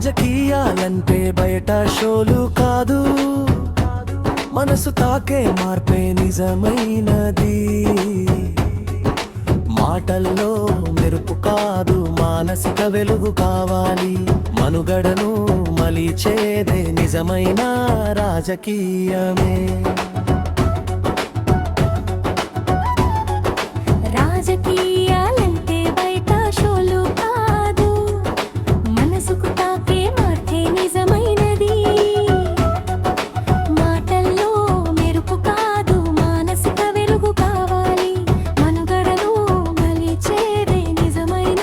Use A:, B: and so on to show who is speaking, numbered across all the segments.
A: రాజకీయాలంటే బయట షోలు కాదు, మనసు తాకే మార్పే నిజమైనది. మాటల్లో మెరుపు కాదు, మానసిక వెలుగు కావాలి. మనుగడను మలిచేదే నిజమైన రాజకీయమే.
B: రాజకీయాలంటే బయట షోలు కాదు, మనసుకు తాకే మార్పే నిజమైనది. మాటల్లో మెరుపు కాదు, మానసిక వెలుగు కావాలి. మనుగడను మలిచేదే నిజమైన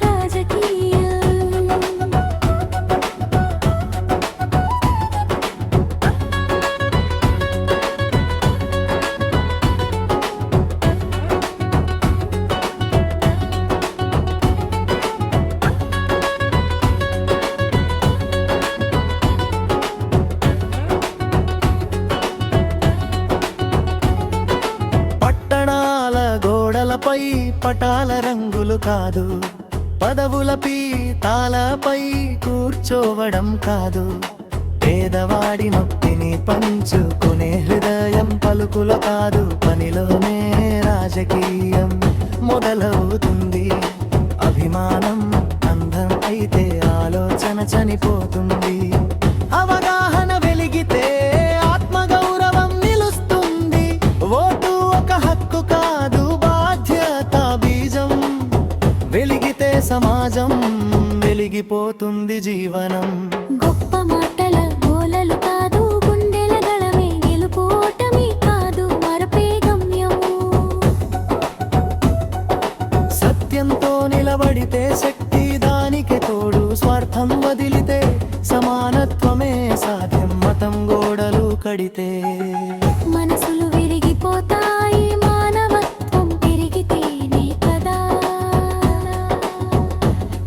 B: రాజకీయం.
A: పట్టణాల గోడలపై పటాల రంగులు కాదు, పదవులపై తాళపై కూర్చోవడం కాదు. పేదవాడి నొప్పిని పంచుకునే హృదయం పలుకుల కాదు, పనిలోనే రాజకీయం మొదలవుతుంది. అభిమానం అందం అయితే ఆలోచన చనిపోతుంది. అవగాహన వెలిగితే ఆత్మగౌరవం నిలుస్తుంది. ఓటు ఒక హక్కు కాదు, బాధ్యత బీజం. వెలిగితే సమాజం, వెలిగిపోతుంది జీవనం.
B: గొప్ప మాటల గోలలు కాదు, గుండెల గళమే గెలుపు ఓటమి కాదు, మరపే గమ్యం.
A: సత్యంతో నిలబడితే శక్తి, దానికి తోడు స్వార్థం వదిలితే సమానత్వమే సాధ్యం. మతం గోడలు కడితే
B: మనసులు విరిగిపోతాయి, మానవత్వం పెరిగితేనే కదా.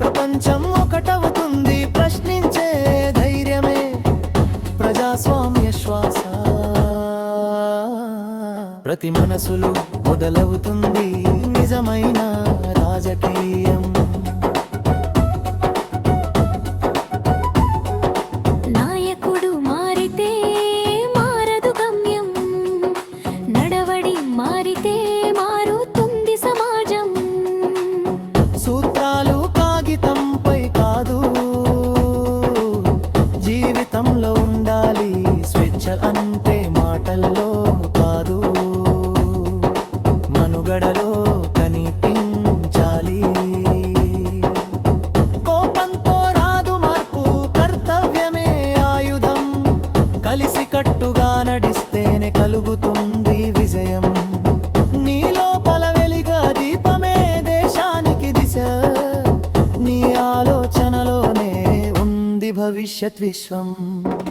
A: ప్రపంచం ఒకటవుతుంది. ప్రశ్నించే ధైర్యమే ప్రజాస్వామ్య శ్వాస. ప్రతి మనసులు మొదలవుతుంది నిజమైన రాజకీయం.
B: నాయకుడు మారితే మారదు గమ్యం, నడవడి మారితే మారుతుంది సమాజం.
A: సూత్రాలు కాగితంపై కాదు, జీవితంలో ఉండాలి. స్వేచ్ఛ అంటే మాటల్లో కాదు, మనుగడలో కనిపించాలి. కోపంతో రాదు మార్పు, కర్తవ్యమే ఆయుధం. కలిసి కట్టుగా నడిస్తేనే కలుగుతుంది విజయం. నీ లోపల వెలిగా దీపమే దేశానికి దిశ. నీ ఆలోచనలోనే ఉంది భవిష్యత్ విశ్వం.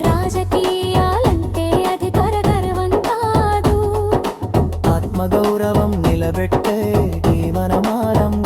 B: రాజకీయాలంటే అధికార గర్వం కాదు,
A: ఆత్మగౌరవం నిలబెట్టే ఈ మనమారం.